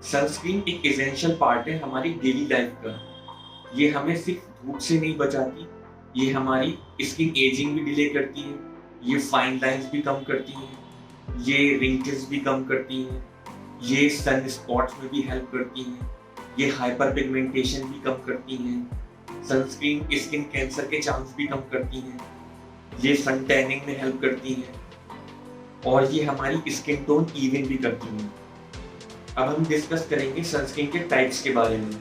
Sunscreen एक essential part है हमारी डेली लाइफ का। ये हमें सिर्फ धूप से नहीं बचाती, ये हमारी स्किन एजिंग भी डिले करती है, ये फाइन लाइंस भी कम करती है, ये रिंकल्स भी कम करती हैं, ये सन स्पॉट्स में भी हेल्प करती हैं, ये हाइपर पिगमेंटेशन भी कम करती हैं, सनस्क्रीन स्किन कैंसर के चांस भी कम करती हैं, ये सन टैनिंग में हेल्प करती हैं और ये हमारी स्किन टोन इवन भी करती हैं। अब हम डिस्कस करेंगे सनस्क्रीन के टाइप्स के बारे में।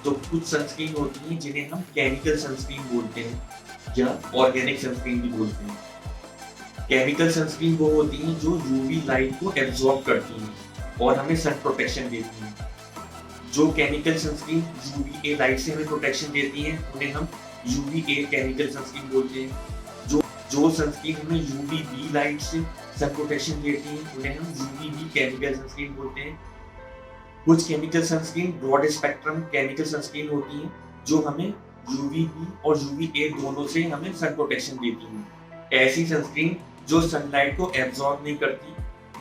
तो कुछ सनस्क्रीन होती हैं जिन्हें हम केमिकल सनस्क्रीन बोलते हैं या ऑर्गेनिक सनस्क्रीन भी बोलते हैं। केमिकल सनस्क्रीन वो होती हैं जो यूवी लाइट को एब्जॉर्ब करती हैं और हमें सन प्रोटेक्शन देती हैं। जो केमिकल सनस्क्रीन यूवीए लाइट से हमें प्रोटेक्शन देती हैं उन्हें हम यूवीए केमिकल सनस्क्रीन बोलते हैं। जो सनस्क्रीन हमें यूवीबी लाइट से सन प्रोटेक्शन देती हैं उन्हें हम यूवीबी केमिकल सनस्क्रीन बोलते हैं। कुछ chemical sunscreen broad spectrum chemical sunscreen होती हैं जो हमें यूवीबी और यूवीए दोनों से हमें सन प्रोटेक्शन देती हैं। ऐसी सनस्क्रीन जो सनलाइट को एब्जॉर्ब नहीं करती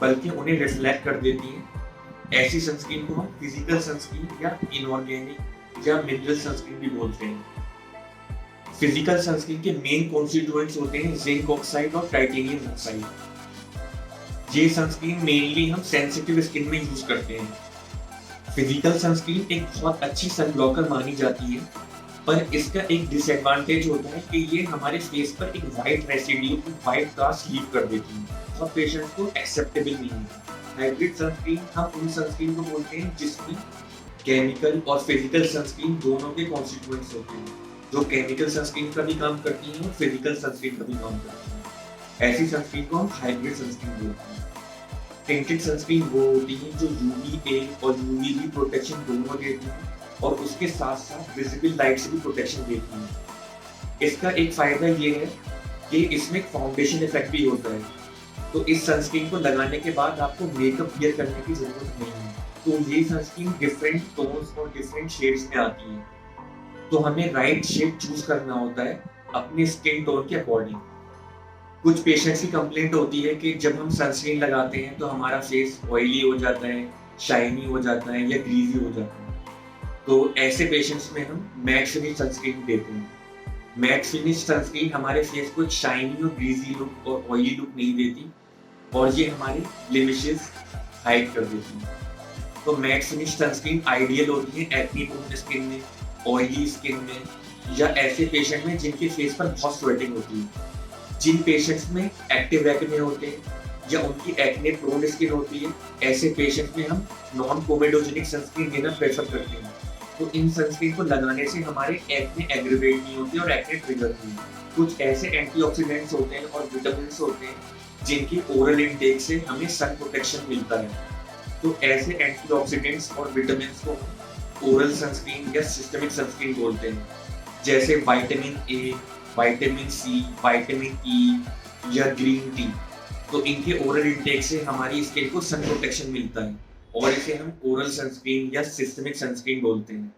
बल्कि उन्हें रिफ्लेक्ट कर देती हैं, ऐसी सनस्क्रीन को हम फिजिकल सनस्क्रीन या इनऑर्गेनिक या मिनरल सनस्क्रीन भी बोलते हैं। फिजिकल सनस्क्रीन के मेन कॉन्स्टिट्यूएंट्स होते हैं जिंक ऑक्साइड और टाइटेनियम ऑक्साइड। ये सनस्क्रीन मेनली हम सेंसिटिव स्किन में यूज करते हैं। फिजिकल सनस्क्रीन एक बहुत अच्छी सन ब्लॉकर मानी जाती है, पर इसका एक डिसएडवांटेज होता है कि ये हमारे फेस पर एक white residue white cast leave कर देती है और पेशेंट्स को एक्सेप्टेबल नहीं है। हाइब्रिड सनस्क्रीन हम उन सनस्क्रीन को बोलते हैं जिसमें केमिकल और फिजिकल सनस्क्रीन दोनों के कॉन्स्टिट्यूएंट्स होते हैं, जो केमिकल सनस्क्रीन का भी काम करती हैं और फिजिकल सनस्क्रीन का भी काम करती हैं। ऐसी सनस्क्रीन को हम हाइब्रिड सनस्क्रीन बोलते हैं। टिंटेड सनस्क्रीन वो होती है जो यूवीए और यूवीबी प्रोटेक्शन दोनों देती है और उसके साथ साथ विजिबल लाइट से भी प्रोटेक्शन देती है। इसका एक फायदा ये है कि इसमें फाउंडेशन इफेक्ट भी होता है, तो इस सनस्क्रीन को लगाने के बाद आपको मेकअप वियर करने की जरूरत नहीं है। तो ये सनस्क्रीन डिफरेंट टोन्स और डिफरेंट शेड्स में आती है, तो हमें राइट शेड चूज करना होता है अपने स्किन टोन के अकॉर्डिंग। कुछ पेशेंट्स की कंप्लेंट होती है कि जब हम सनस्क्रीन लगाते हैं तो हमारा फेस ऑयली हो जाता है, शाइनी हो जाता है या ग्रीजी हो जाता है। तो ऐसे पेशेंट्स में हम मैट फिनिश सनस्क्रीन देते हैं। मैट फिनिश सनस्क्रीन हमारे फेस को एक शाइनी और ग्रीजी लुक और ऑयली लुक नहीं देती और ये हमारे ब्लेमिशेस हाइड कर देती है। तो मैट फिनिश सनस्क्रीन आइडियल होती है एक्ने प्रोन स्किन में, ऑयली स्किन में या ऐसे पेशेंट में जिनके फेस पर बहुत स्वेटिंग होती है। जिन पेशेंट्स में एक्टिव एक्ने होते हैं या उनकी एक्ने प्रोन स्किन होती है, ऐसे पेशेंट्स में हम नॉन कोमेडोजेनिक सनस्क्रीन देना प्रेफर करते हैं। तो इन सनस्क्रीन को लगाने से हमारे एक्ने एग्रीवेट नहीं होती और एक्ने ट्रिगर नहीं होती। कुछ ऐसे एंटीऑक्सीडेंट्स होते हैं और विटामिन होते हैं जिनकी ओरल इनटेक से हमें सन प्रोटेक्शन मिलता है। तो ऐसे एंटीऑक्सीडेंट्स और विटामिन को ओरल सनस्क्रीन या सिस्टमिक सनस्क्रीन बोलते हैं, जैसे vitamin A, vitamin C, vitamin E या ग्रीन टी। तो इनके ओरल इंटेक से हमारी स्किन को सन प्रोटेक्शन मिलता है और इसे हम ओरल सनस्क्रीन या सिस्टमिक सनस्क्रीन बोलते हैं।